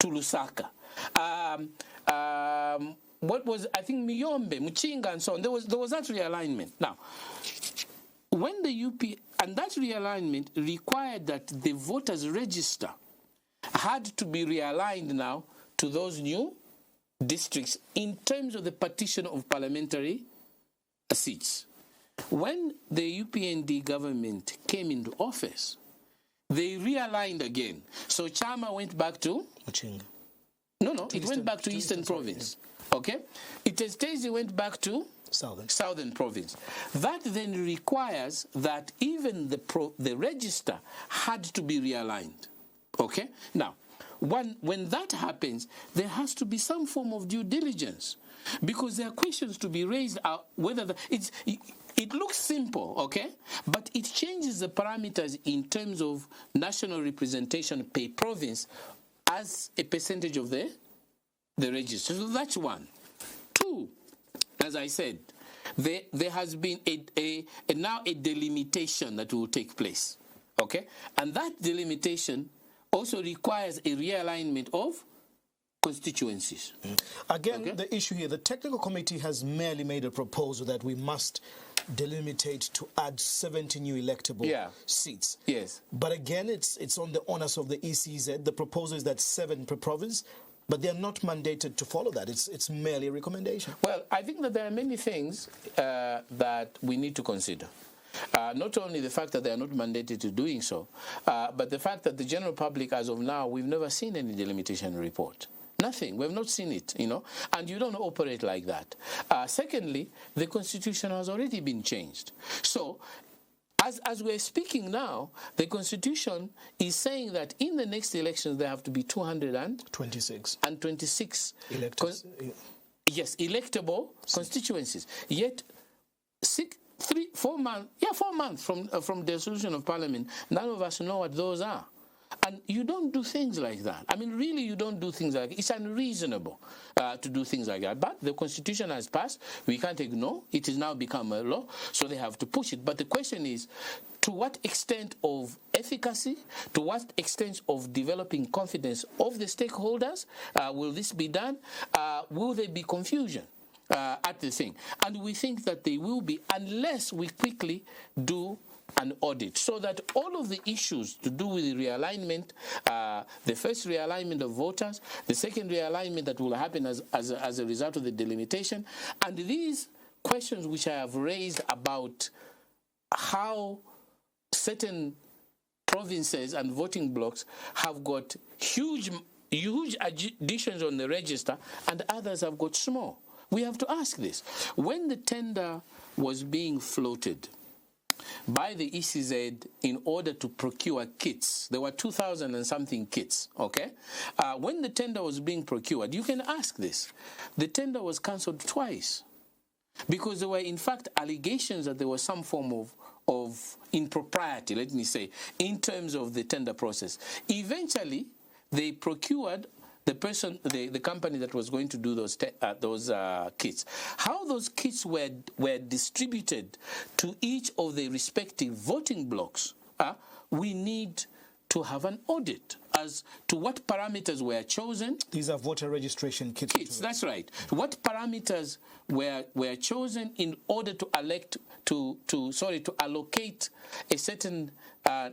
Lusaka. What was, I think, Miyombe, Mchinga, and so on. There was that realignment. Now, when the and that realignment required that the voters' register had to be realigned now to those new districts in terms of the partition of parliamentary seats. When the UPND government came into office, they realigned again. So Chawama went back to Mchinga. It went back to Eastern Province. Yeah. Okay? Iteztezi went back to Southern Province. That then requires that even the register had to be realigned. Okay? Now, when that happens, there has to be some form of due diligence, because there are questions to be raised whether it looks simple, okay, but it changes the parameters in terms of national representation per province as a percentage of the register. So that's one. Two, as I said, there has been now a delimitation that will take place, okay, and that delimitation also requires a realignment of constituencies. Again, okay? The issue here, the technical committee has merely made a proposal that we must delimitate to add 70 new electable seats. Yes. But again, it's on the onus of the ECZ. The proposal is that 7 per province, but they're not mandated to follow that. It's merely a recommendation. Well, I think that there are many things that we need to consider. Not only the fact that they are not mandated to doing so, but the fact that the general public, as of now, we've never seen any delimitation report. Nothing. We've not seen it, and you don't operate like that. Secondly, the Constitution has already been changed. So, as we're speaking now, the Constitution is saying that in the next elections there have to be 226 electable constituencies. Yet, 4 months from the dissolution of Parliament, none of us know what those are. And you don't do things like that. I mean, really, you don't do things like that. It's unreasonable to do things like that. But the Constitution has passed. We can't ignore. It has now become a law, so they have to push it. But the question is, to what extent of efficacy, to what extent of developing confidence of the stakeholders will this be done? Will there be confusion at the thing? And we think that there will be, unless we quickly do an audit, so that all of the issues to do with the realignment, the first realignment of voters, the second realignment that will happen as a result of the delimitation, and these questions which I have raised about how certain provinces and voting blocks have got huge additions on the register and others have got small. We have to ask this. When the tender was being floated by the ECZ in order to procure kits, there were 2,000 and something kits, okay? When the tender was being procured, you can ask this. The tender was cancelled twice because there were, in fact, allegations that there was some form of impropriety, let me say, in terms of the tender process. Eventually, they procured the company that was going to do those kits, how those kits were distributed to each of the respective voting blocks. We need to have an audit as to what parameters were chosen. These are voter registration kits. That's right. What parameters were chosen in order to allocate a certain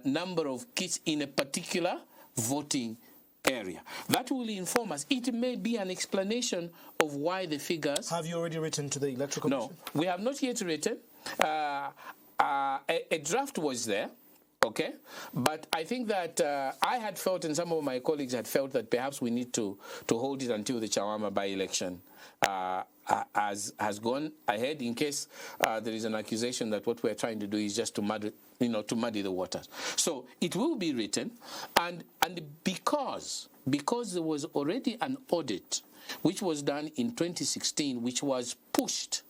number of kits in a particular voting area. That will inform us. It may be an explanation of why the figures. Have you already written to the Electoral Commission? No, we have not yet written. A draft was there. Okay, but I think that I had felt, and some of my colleagues had felt, that perhaps we need to hold it until the Chawama by-election has gone ahead, in case there is an accusation that what we're trying to do is just to muddy the waters. So it will be written, and because there was already an audit which was done in 2016, which was pushed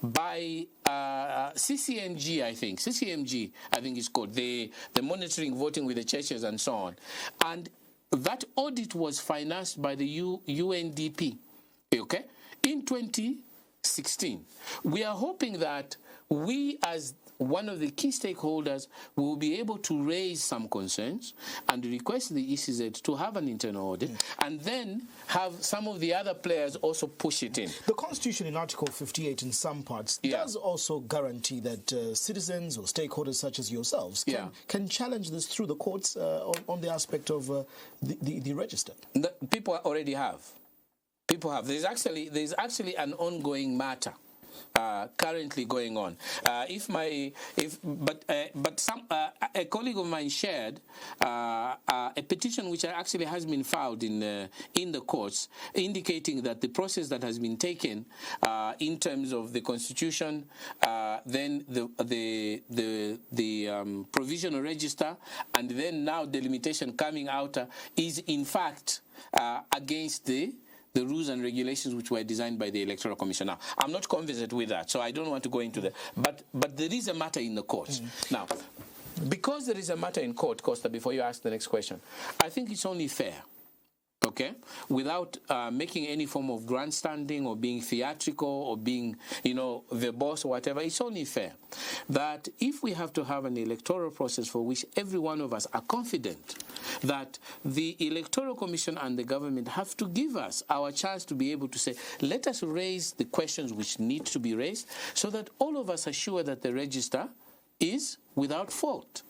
by CCMG, I think it's called, the monitoring voting with the churches and so on. And that audit was financed by the UNDP, okay, in 2016. We are hoping that we, as one of the key stakeholders, will be able to raise some concerns and request the ECZ to have an internal audit, and then have some of the other players also push it in. The Constitution in Article محمد in some parts does also guarantee that citizens or stakeholders such as yourselves can challenge this through the courts on the aspect of the register. People already have. There's actually an ongoing matter currently going on. A colleague of mine shared a petition which actually has been filed in the courts, indicating that the process that has been taken in terms of the Constitution, then the provisional register, and then now delimitation coming out, is in fact against the rules and regulations which were designed by the Electoral Commission. Now, I'm not conversant with that, so I don't want to go into that. But there is a matter in the court. Now, because there is a matter in court, Costa, before you ask the next question, I think it's only fair, okay, without making any form of grandstanding or being theatrical or being, verbose or whatever, it's only fair that if we have to have an electoral process for which every one of us are confident that the Electoral Commission and the government have to give us our chance to be able to say, let us raise the questions which need to be raised, so that all of us are sure that the register is without fault.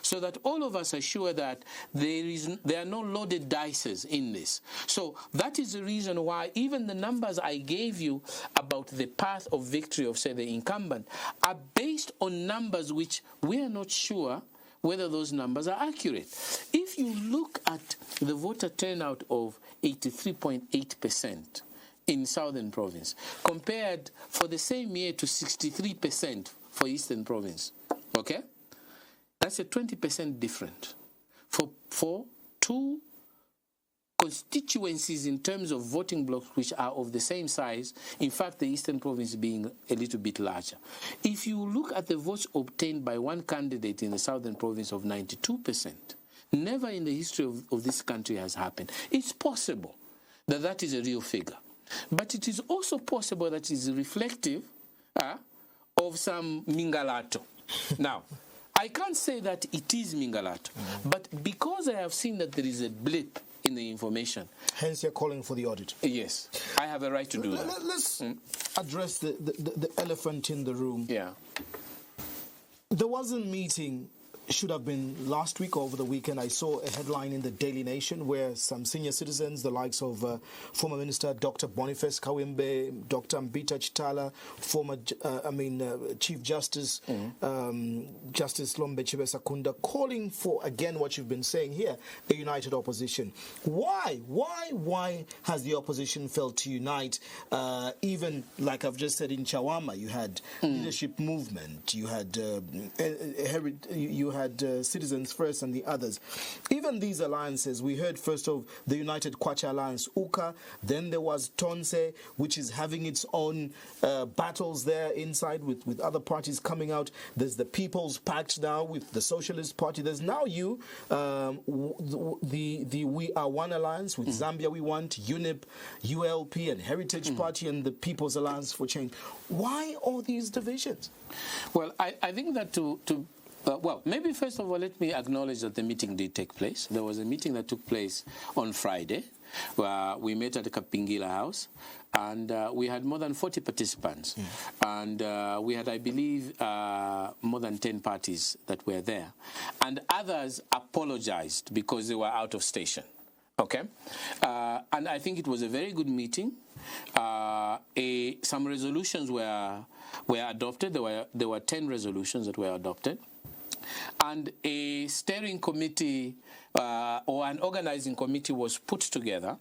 So that all of us are sure that there are no loaded dices in this. So that is the reason why even the numbers I gave you about the path of victory of, say, the incumbent are based on numbers which we are not sure whether those numbers are accurate. If you look at the voter turnout of 83.8% in Southern Province, compared for the same year to 63% for Eastern Province, okay? That's a 20% difference for two constituencies in terms of voting blocks which are of the same size, in fact the Eastern Province being a little bit larger. If you look at the votes obtained by one candidate in the Southern Province of 92%, never in the history of this country has happened. It's possible that is a real figure. But it is also possible that it is reflective of some mingalato. Now, I can't say that it is mingalato, but because I have seen that there is a blip in the information. Hence you're calling for the audit. Yes, I have a right to do that. Let's address the elephant in the room. Yeah. There was a meeting, should have been last week or over the weekend. I saw a headline in the Daily Nation where some senior citizens, the likes of former Minister Dr. Boniface Kawembe, Dr. Mbita Chitala, former Chief Justice Justice Lombe Chibesakunda, calling for, again, what you've been saying here, a united opposition. Why has the opposition failed to unite? Even like I've just said, in Chawama, you had leadership movement, you had had Citizens First and the others. Even these alliances, we heard first of the United Kwacha Alliance, UKA, then there was Tonse, which is having its own battles there inside with other parties coming out. There's the People's Pact now with the Socialist Party. There's now the We Are One Alliance with Zambia We Want, UNIP, ULP and Heritage Party and the People's Alliance for Change. Why all these divisions? Well, I think that well, maybe first of all, let me acknowledge that the meeting did take place. There was a meeting that took place on Friday, where we met at the Kapingila House, and we had more than 40 participants. And we had, I believe, more than 10 parties that were there. And others apologized because they were out of station. Okay? And I think it was a very good meeting. Some resolutions were adopted. There were 10 resolutions that were adopted. And a steering committee or an organizing committee was put together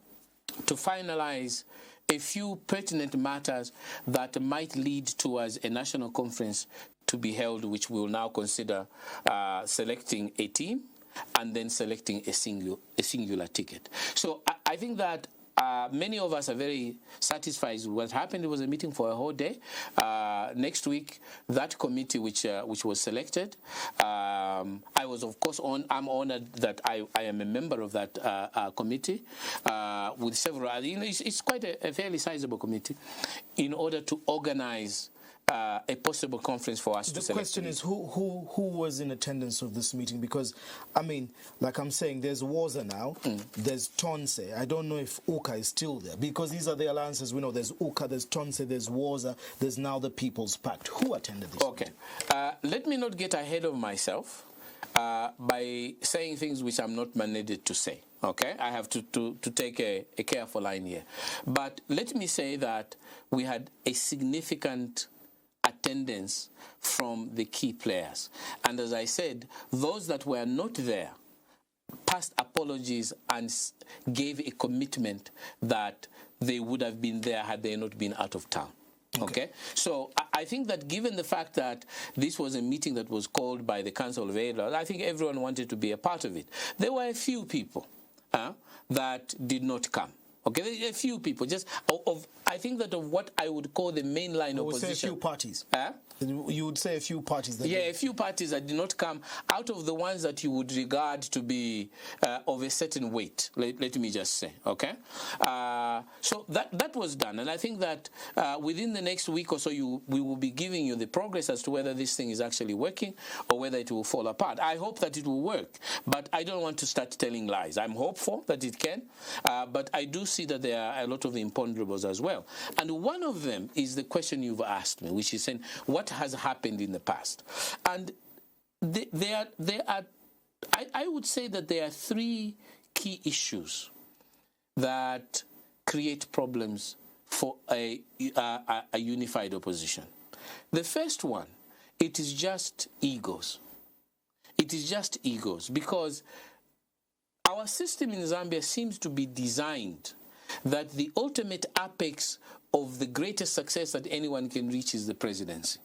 to finalize a few pertinent matters that might lead towards a national conference to be held, which we will now consider selecting a team and then selecting a singular ticket. So I think that many of us are very satisfied with what happened. It was a meeting for a whole day. Next week, that committee which was selected, I was of course I'm honored that I am a member of that committee with several. It's quite a fairly sizable committee, in order to organize a possible conference for us to select. The question is who was in attendance of this meeting? Because, I mean, like I'm saying, there's WOZA now, there's Tonse. I don't know if UKA is still there, because these are the alliances we know. There's UKA, there's Tonse, there's WOZA, there's now the People's Pact. Who attended this meeting? Let me not get ahead of myself by saying things which I'm not mandated to say. Okay, I have to take a careful line here. But let me say that we had a significant attendance from the key players. And as I said, those that were not there passed apologies and gave a commitment that they would have been there had they not been out of town. Okay? So I think that given the fact that this was a meeting that was called by the Council of Electoral, I think everyone wanted to be a part of it. There were a few people that did not come. Okay, a few people. Just I think that of what I would call the mainline opposition. Would say a few parties. You would say a few parties. A few parties that did not come out of the ones that you would regard to be of a certain weight. Let me just say. Okay, so that was done, and I think that within the next week or so, we will be giving you the progress as to whether this thing is actually working or whether it will fall apart. I hope that it will work, but I don't want to start telling lies. I'm hopeful that it can, but I do see that there are a lot of imponderables as well. And one of them is the question you've asked me, which is saying, what has happened in the past? And I would say that there are three key issues that create problems for a unified opposition. The first one, it is just egos. It is just egos, because our system in Zambia seems to be designed that the ultimate apex of the greatest success that anyone can reach is the presidency.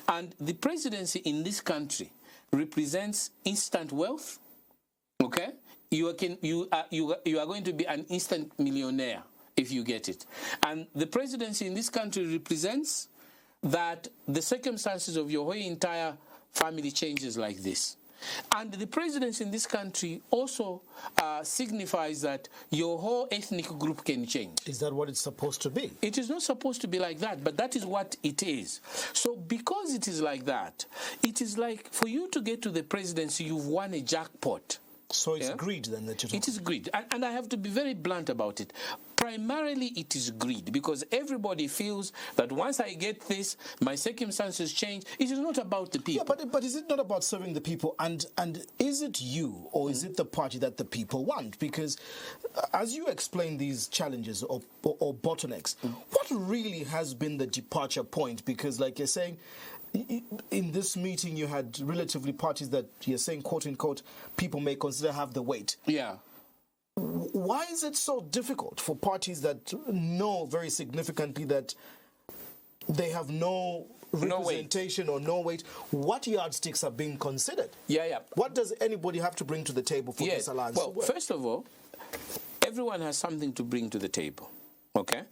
And the presidency in this country represents instant wealth. Okay? You are going to be an instant millionaire if you get it. And the presidency in this country represents that the circumstances of your whole entire family changes like this. And the presidency in this country also signifies that your whole ethnic group can change. Is that what it's supposed to be? It is not supposed to be like that, but that is what it is. So because it is like that, it is like for you to get to the presidency, you've won a jackpot. So it's greed then that you're talking about. It is greed. And I have to be very blunt about it. Primarily, it is greed, because everybody feels that once I get this, my circumstances change. It is not about the people. Yeah, but is it not about serving the people? And is it you or is it the party that the people want? Because as you explain these challenges or bottlenecks, what really has been the departure point? Because like you're saying, in this meeting you had relatively parties that you're saying, quote unquote, people may consider have the weight. Yeah. Why is it so difficult for parties that know very significantly that they have no representation or no weight. What yardsticks are being considered? Yeah. What does anybody have to bring to the table for this alliance to work? First of all, everyone has something to bring to the table, okay?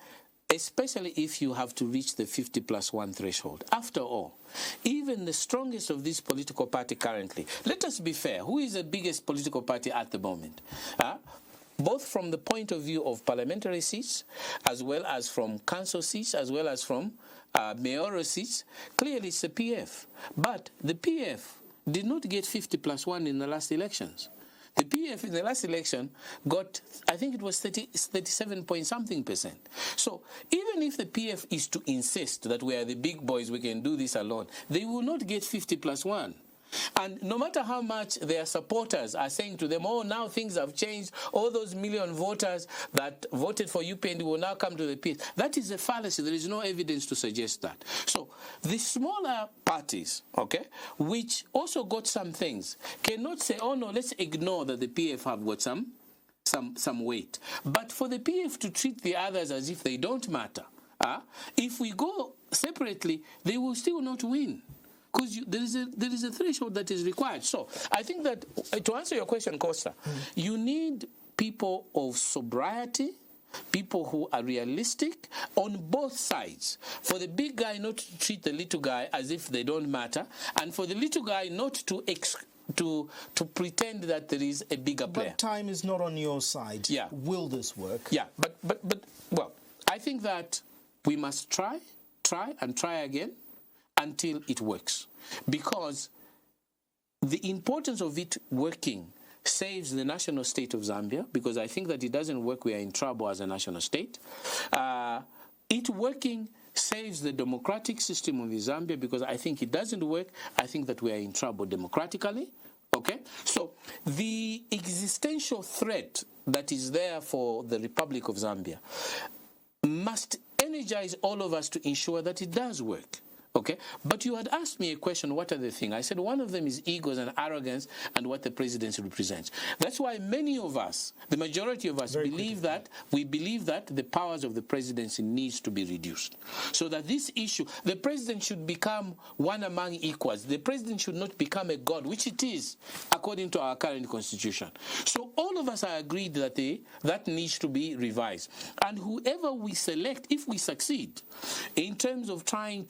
Especially if you have to reach the 50+1 threshold. After all, even the strongest of this political party currently, let us be fair, who is the biggest political party at the moment? Both from the point of view of parliamentary seats, as well as from council seats, as well as from mayoral seats, clearly it's the PF. But the PF did not get 50+1 in the last elections. The PF in the last election got, I think it was 37 point something %. So even if the PF is to insist that we are the big boys, we can do this alone, they will not get 50+1. And no matter how much their supporters are saying to them, oh, now things have changed, all those million voters that voted for UPND will now come to the PF. That is a fallacy. There is no evidence to suggest that. So the smaller parties, okay, which also got some things, cannot say, oh, no, let's ignore that the PF have got some weight. But for the PF to treat the others as if they don't matter, if we go separately, they will still not win. Because there is a threshold that is required. So I think that, to answer your question, Costa, you need people of sobriety, people who are realistic on both sides. For the big guy not to treat the little guy as if they don't matter, and for the little guy not to pretend that there is a bigger player. But time is not on your side. Yeah. Will this work? Yeah, but well, I think that we must try and try again until it works, because the importance of it working saves the national state of Zambia, because I think that it doesn't work, we are in trouble as a national state. It working saves the democratic system of Zambia, because I think it doesn't work, I think that we are in trouble democratically. Okay, so the existential threat that is there for the Republic of Zambia must energize all of us to ensure that it does work. Okay, but you had asked me a question, what are the things? I said one of them is egos and arrogance and what the presidency represents. That's why many of us, the majority of us, believe that the powers of the presidency needs to be reduced. So that this issue, the president should become one among equals. The president should not become a god, which it is, according to our current constitution. So all of us are agreed that that needs to be revised. And whoever we select, if we succeed in terms of trying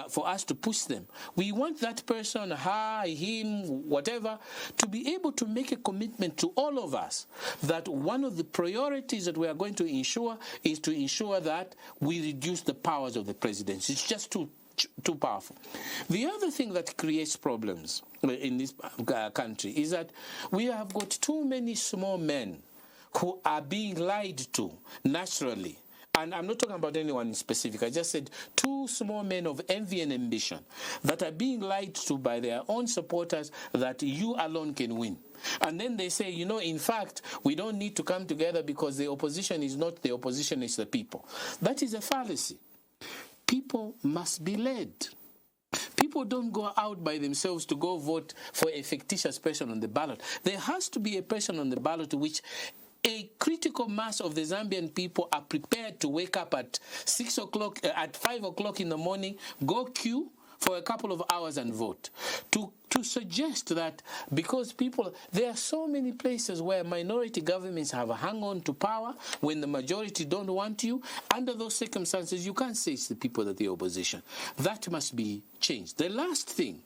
for us to push them, we want that person, her, him, whatever, to be able to make a commitment to all of us that one of the priorities that we are going to ensure is to ensure that we reduce the powers of the presidency. It's just too powerful. The other thing that creates problems in this country is that we have got too many small men who are being lied to naturally. And I'm not talking about anyone in specific. I just said two small men of envy and ambition that are being lied to by their own supporters that you alone can win. And then they say, you know, in fact, we don't need to come together because the opposition is not the opposition, it's the people. That is a fallacy. People must be led. People don't go out by themselves to go vote for a fictitious person on the ballot. There has to be a person on the ballot which a critical mass of the Zambian people are prepared to wake up at 6 o'clock, at 5 o'clock in the morning, go queue for a couple of hours and vote. To suggest that because there are so many places where minority governments have hung on to power when the majority don't want you. Under those circumstances, you can't say it's the people that the opposition. That must be changed. The last thing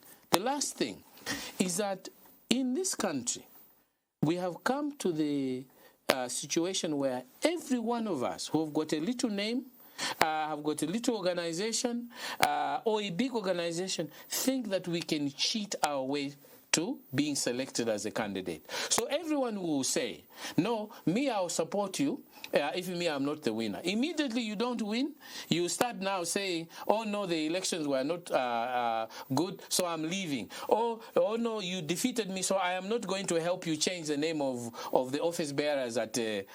is that in this country, we have come to the situation where every one of us who have got a little name, have got a little organization or a big organization, think that we can cheat our way to being selected as a candidate. So everyone will say, no, me, I'll support you. If me, I'm not the winner. Immediately you don't win, you start now saying, oh no, the elections were not good, so I'm leaving. Oh no, you defeated me, so I am not going to help you change the name of the office bearers at the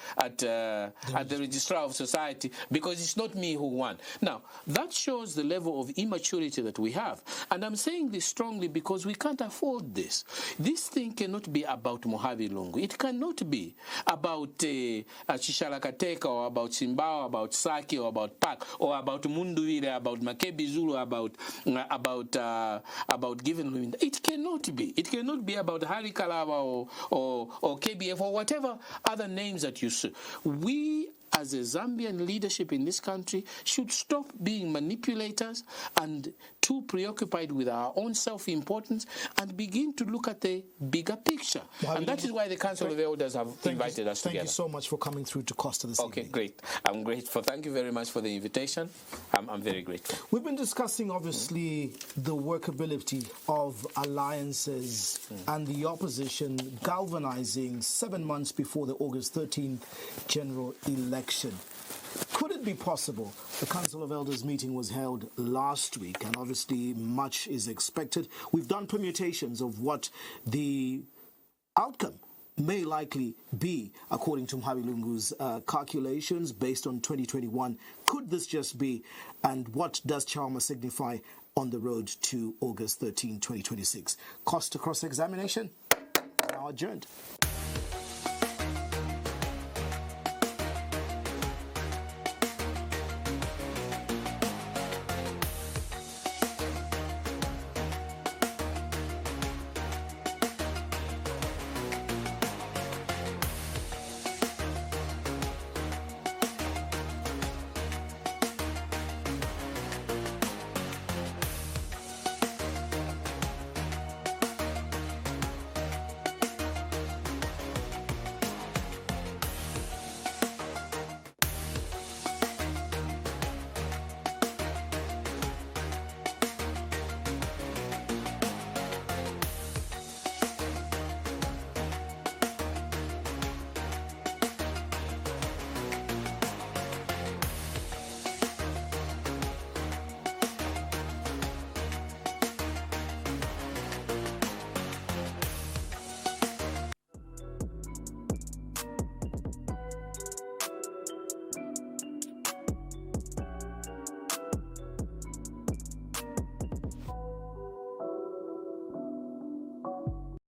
Registrar of Society because it's not me who won. Now, that shows the level of immaturity that we have. And I'm saying this strongly because we can't afford this. this. This thing cannot be about Muhabi Lungu. It cannot be about Chishalakateka or about Simba or about Saki or about Pak or about Munduire, about Makebi Zulu, about giving women. It cannot be. It cannot be about Hari Kalaba or KBF or whatever other names that you see. We as a Zambian leadership in this country should stop being manipulators and too preoccupied with our own self-importance and begin to look at the bigger picture. And that is why the Council of Elders have invited us together. Thank you so much for coming through to Costa this evening. Okay, great. I'm grateful. Thank you very much for the invitation. I'm very grateful. We've been discussing, obviously, the workability of alliances and the opposition galvanizing 7 months before the August 13th general election. Could it be possible? The Council of Elders meeting was held last week, and obviously much is expected. We've done permutations of what the outcome may likely be, according to Muhabi Lungu's calculations, based on 2021. Could this just be, and what does Chawama signify on the road to August 13, 2026? Costa cross-examination now adjourned.